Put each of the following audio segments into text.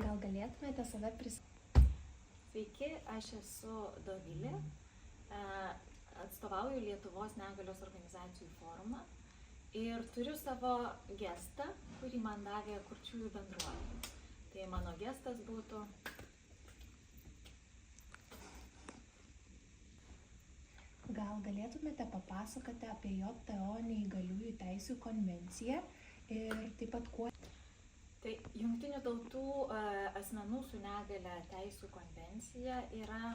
Gal galėtumėte save pristatyti? Sveiki, aš esu Dovilė, atstovauju Lietuvos negalios organizacijų forumą ir turiu savo gestą, kurį man davė kurčiųjų bendruomenė. Tai mano gestas būtų. Gal galėtumėte papasakoti apie JTO neįgaliųjų teisių konvenciją ir taip pat kuo? Tai Jungtinių tautų asmenų su negale teisių konvencija yra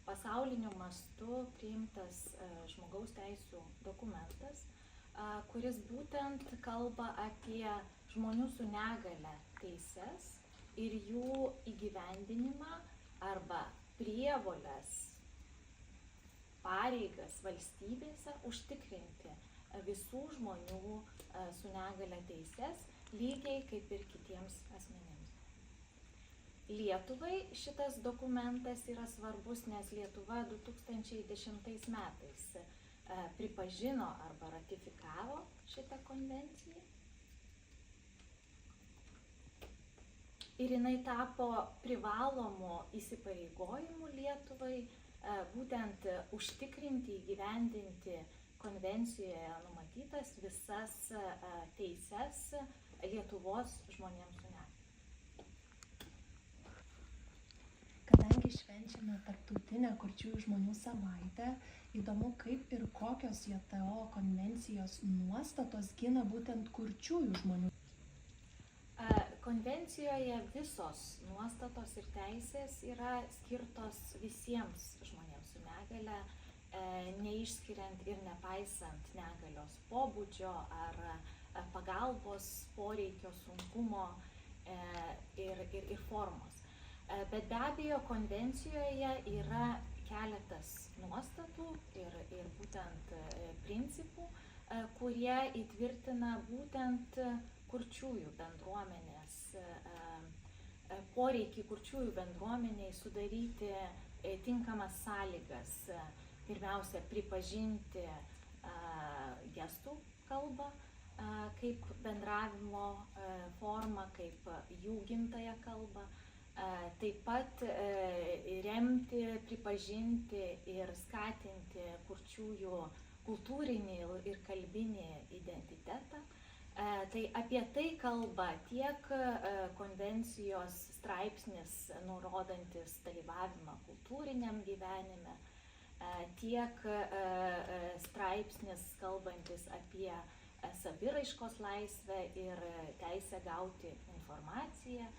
pasauliniu mastu priimtas žmogaus teisių dokumentas, kuris būtent kalba apie žmonių su negale teises ir jų įgyvendinimą arba prievoles, pareigas valstybėse užtikrinti visų žmonių su negale teises, lygiai kaip ir kitiems asmenims. Lietuvai šitas dokumentas yra svarbus, nes Lietuva 2010 metais pripažino arba ratifikavo šitą konvenciją. Ir jinai tapo privalomu įsipareigojimu Lietuvai būtent užtikrinti, įgyvendinti konvencijoje numatytas visas teises Lietuvos žmonėms su negalia. Kadangi švenčiame Tarptautinę kurčiųjų žmonių savaitę, įdomu, kaip ir kokios JTO konvencijos nuostatos gina būtent kurčiųjų žmonių. Konvencijoje visos nuostatos ir teisės yra skirtos visiems žmonėms su negale, neišskiriant ir nepaisant negalios pobūdžio ar pagalbos poreikio, sunkumo ir formos. Bet be abejo, konvencijoje yra keletas nuostatų ir būtent principų, kurie įtvirtina būtent kurčiųjų bendruomenės poreikį kurčiųjų bendruomeniai sudaryti tinkamas sąlygas, pirmiausia, pripažinti gestų kalbą kaip bendravimo formą, kaip jų gimtąją kalbą, taip pat remti, pripažinti ir skatinti kurčiųjų kultūrinį ir kalbinį identitetą. Tai apie tai kalba tiek konvencijos straipsnis nurodantis dalyvavimą kultūriniam gyvenime, tiek straipsnis kalbantis apie saviraiškos laisvę ir teisę gauti informaciją.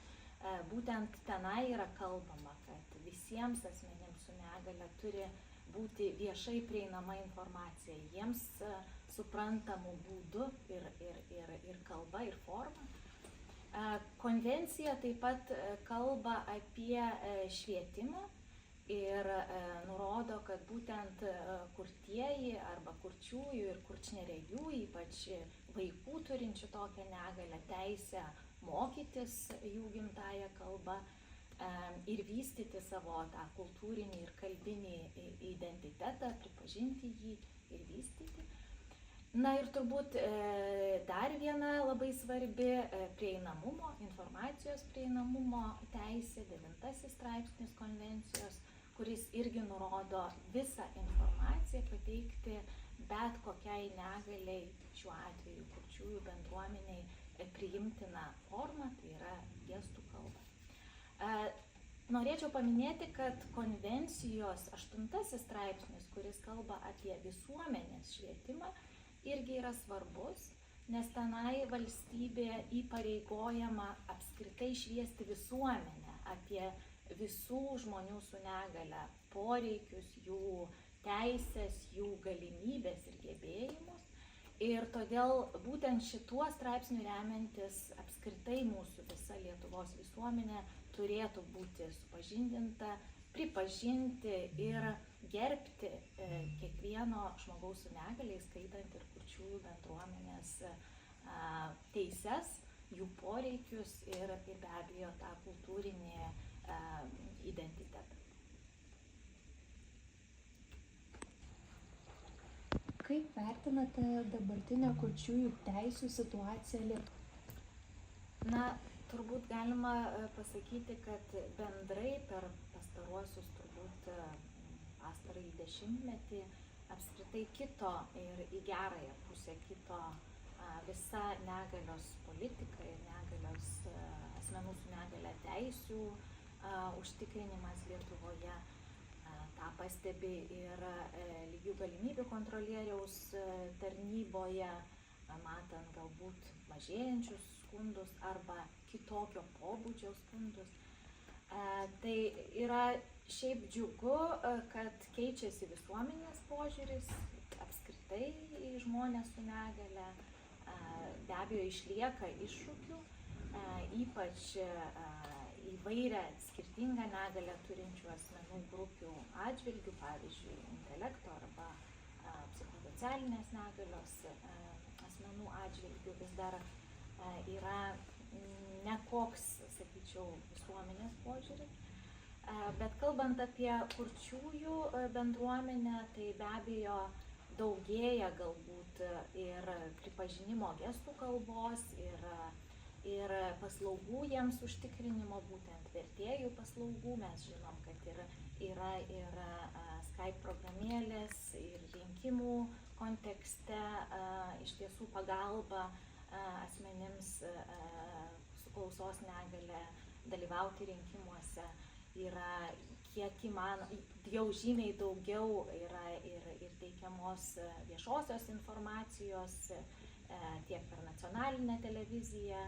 Būtent tenai yra kalbama, kad visiems asmenims su negale turi būti viešai prieinama informacija, jiems suprantamų būdų ir kalba, ir forma. Konvencija taip pat kalba apie švietimą ir nurodo, kad būtent kurtieji arba kurčiųjų ir kurčneregių, ypač vaikų turinčių tokią negalę, teisę mokytis jų gimtąją kalbą ir vystyti savo tą kultūrinį ir kalbinį identitetą, pripažinti jį ir vystyti. Na ir turbūt dar viena labai svarbi prieinamumo, informacijos prieinamumo teisė, 9 straipsnis konvencijos, kuris irgi nurodo visą informaciją pateikti bet kokiai negaliai, šiuo atveju kurčiųjų bendruomeniai, priimtiną formą, tai yra gestų kalba. Norėčiau paminėti, kad konvencijos 8 straipsnis, kuris kalba apie visuomenės švietimą, irgi yra svarbus, nes tenai valstybė įpareigojama apskritai šviesti visuomenę apie visų žmonių su negale poreikius, jų teisės, jų galimybės ir gebėjimus. Ir todėl būtent šituo straipsniu remiantis apskritai mūsų visa Lietuvos visuomenė turėtų būti supažindinta, pripažinti ir gerbti kiekvieno žmogaus su negale, įskaitant ir kurčiųjų bendruomenės teises, jų poreikius ir be abejo tą kultūrinį identitetą. Kaip vertinate dabartinę kurčiųjų teisių situaciją Lietuvoje? Na, turbūt galima pasakyti, kad bendrai per pastaruosius turbūt pastarąjį dešimtmetį apskritai kito ir į gerąją pusę kito visa negalios politika ir negalios asmenų su negalia teisių užtikrinimas Lietuvoje. Ta pastebi ir lygių galimybių kontrolieriaus tarnyboje, matant galbūt mažėjančius skundus arba kitokio pobūdžio skundus. Tai yra šiaip džiugu, kad keičiasi visuomenės požiūris apskritai į žmonės su negale. Be abejo, išlieka iššūkių, ypač įvairią skirtingą negalę turinčių asmenų grupių atžvilgių, pavyzdžiui, intelekto arba psichosocialinės negalios asmenų atžvilgių vis dar yra nekoks, sakyčiau, visuomenės požiūris. Bet kalbant apie kurčiųjų bendruomenę, tai be abejo daugėja galbūt ir pripažinimo gestų kalbos, ir paslaugų jiems užtikrinimo, būtent vertėjų paslaugų. Mes žinom, kad yra ir Skype programėlės, ir rinkimų kontekste iš tiesų pagalba asmenims su klausos negale dalyvauti rinkimuose yra kiek įmanoma, jau žymiai daugiau yra ir teikiamos viešosios informacijos tiek per nacionalinę televiziją,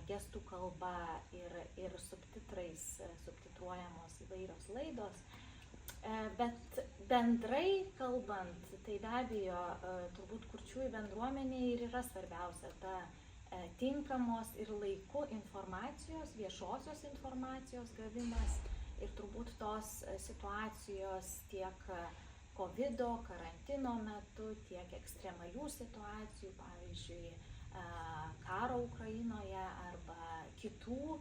gestų kalba ir subtitrais subtitruojamos įvairios laidos. Bet bendrai kalbant, tai be abejo turbūt kurčiųjų bendruomenė ir yra svarbiausia ta tinkamos ir laiku informacijos, viešosios informacijos gavimas ir turbūt tos situacijos tiek COVID-o, karantino metu, tiek ekstremalių situacijų, pavyzdžiui, karo Ukrainoje arba kitų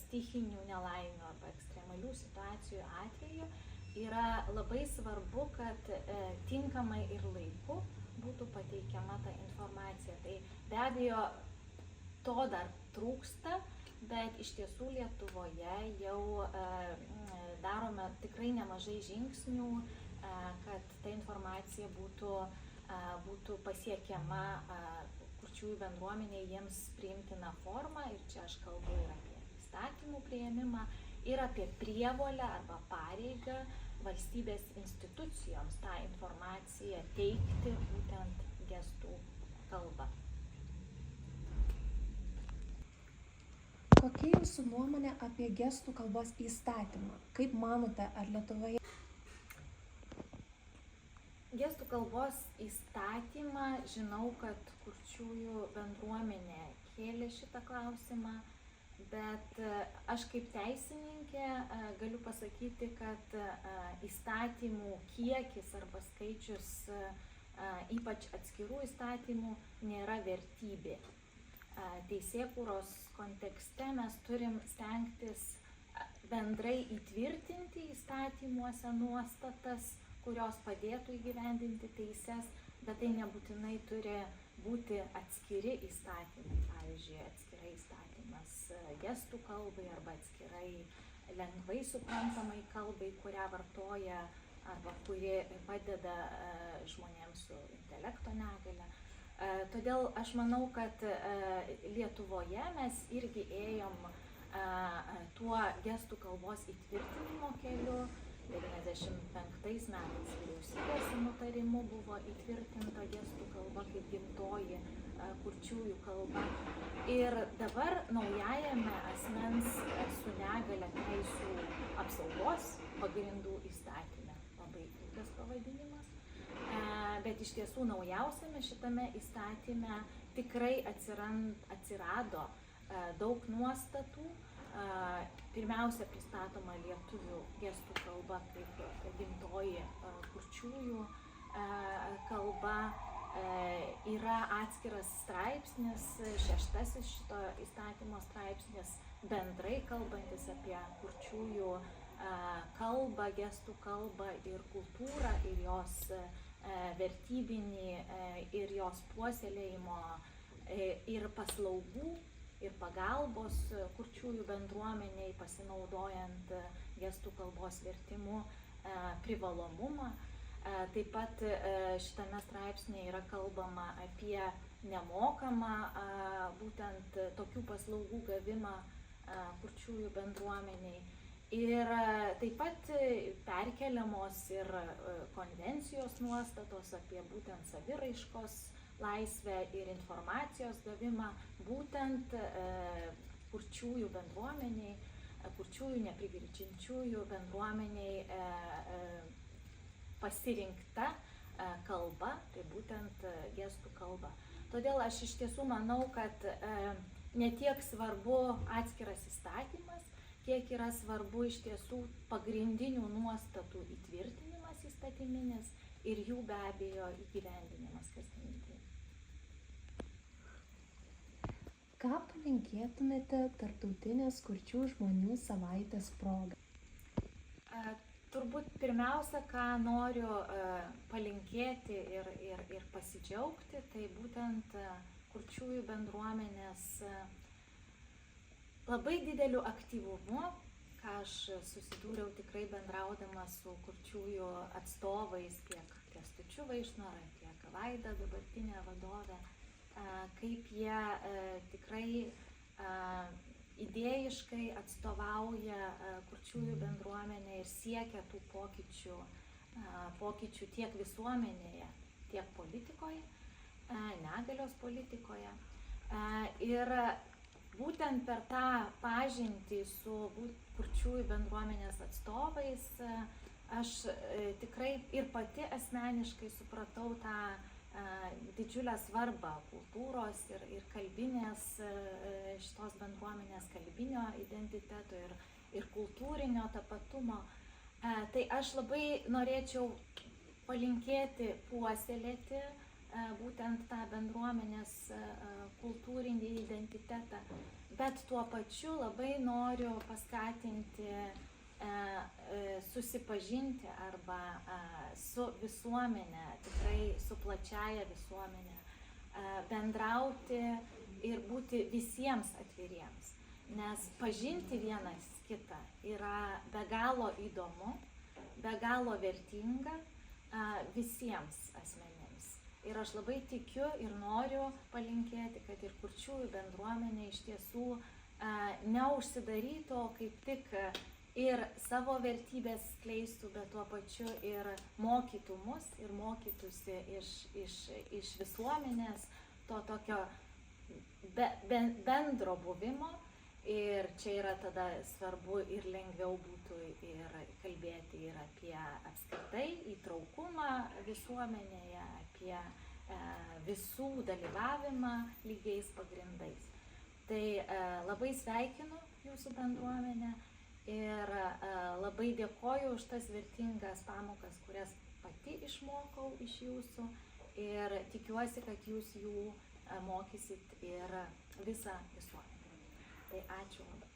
stichinių nelaimių arba ekstremalių situacijų atveju yra labai svarbu, kad tinkamai ir laiku būtų pateikiama ta informacija. Tai be abejo, to dar trūksta, bet iš tiesų Lietuvoje jau darome tikrai nemažai žingsnių, kad ta informacija būtų pasiekiama kurčiųjų bendruomenė jiems priimtina forma. Ir čia aš kalbu ir apie įstatymų priėmimą, ir apie prievolę arba pareigą valstybės institucijoms tą informaciją teikti būtent gestų kalba. Kokia jūsų nuomonė apie gestų kalbos įstatymą? Kaip manote, ar Lietuvoje? Gestų kalbos įstatymą, žinau, kad kurčiųjų bendruomenė kėlė šitą klausimą, bet aš kaip teisininkė galiu pasakyti, kad įstatymų kiekis arba skaičius, ypač atskirų įstatymų, nėra vertybė. Teisėkūros kontekste mes turim stengtis bendrai įtvirtinti įstatymuose nuostatas, kurios padėtų įgyvendinti teises, bet tai nebūtinai turi būti atskiri įstatymai. Pavyzdžiui, atskirai įstatymas gestų kalbai arba atskirai lengvai suprantamai kalbai, kurią vartoja arba kuri padeda žmonėms su intelekto negale. Todėl aš manau, kad Lietuvoje mes irgi ėjom tuo gestų kalbos įtvirtinimo keliu. 95 metais vyriausybės nutarimu buvo įtvirtinta gestų kalba kaip gimtoji kurčiųjų kalba. Ir dabar naujajame asmens su negale teisių apsaugos pagrindų įstatyme, labai ilgas pavadinimas, bet iš tiesų naujausiame šitame įstatyme tikrai atsirado daug nuostatų. Pirmiausia, pristatoma lietuvių gestų kalba kaip gimtoji kurčiųjų kalba. Yra atskiras straipsnis, 6 šito įstatymo straipsnis, bendrai kalbantis apie kurčiųjų kalbą, gestų kalbą ir kultūrą, ir jos vertybinį, ir jos puoselėjimo, ir paslaugų ir pagalbos kurčiųjų bendruomeniai, pasinaudojant gestų kalbos vertimu privalomumą. Taip pat šitame straipsnėje yra kalbama apie nemokamą būtent tokių paslaugų gavimą kurčiųjų bendruomeniai. Ir taip pat perkeliamos ir konvencijos nuostatos apie būtent saviraiškos laisvę ir informacijos gavimą būtent kurčiųjų bendruomeniai, kurčiųjų neprigirdžiančiųjų bendruomeniai pasirinkta kalba, tai būtent gestų kalba. Todėl aš iš tiesų manau, kad ne tiek svarbu atskiras įstatymas, kiek yra svarbu iš tiesų pagrindinių nuostatų įtvirtinimas įstatyminis ir jų be abejo įgyvendinimas kasdienybėje. Ką palinkėtumėte Tarptautinės kurčių žmonių savaitės proga? Turbūt pirmiausia, ką noriu palinkėti ir pasidžiaugti, tai būtent kurčiųjų bendruomenės labai dideliu aktyvumu, ką aš susidūriau tikrai bendraudama su kurčiųjų atstovais, tiek Kęstučiu Vaišnora, tiek Vaida, dabartinė vadovė, kaip jie tikrai idėjiškai atstovauja kurčiųjų bendruomenę ir siekia tų pokyčių tiek visuomenėje, tiek politikoje, negalios politikoje. Ir būtent per tą pažintį su kurčiųjų bendruomenės atstovais aš tikrai ir pati asmeniškai supratau tą didžiulę svarbą kultūros ir kalbinės šitos bendruomenės, kalbinio identiteto ir kultūrinio tapatumo. Tai aš labai norėčiau palinkėti puoselėti būtent tą bendruomenės kultūrinį identitetą, bet tuo pačiu labai noriu paskatinti susipažinti arba su visuomenė, tikrai su plačiaja visuomenė, bendrauti ir būti visiems atviriems, nes pažinti vienas kitą yra be galo įdomu, be galo vertinga visiems asmenėms. Ir aš labai tikiu ir noriu palinkėti, kad ir kurčiųjų bendruomenė iš tiesų neužsidarytų, o kaip tik ir savo vertybės skleistų, bet tuo pačiu ir mokytų mus ir mokytųsi iš visuomenės to tokio bendro buvimo. Ir čia yra tada svarbu ir lengviau būtų ir kalbėti ir apie apskritai įtraukumą visuomenėje, apie visų dalyvavimą lygiais pagrindais. Tai labai sveikinu jūsų bendruomenę. Ir labai dėkoju už tas vertingas pamokas, kurias pati išmokau iš jūsų ir tikiuosi, kad jūs jų mokysit ir visą visuomenę. Tai ačiū labai.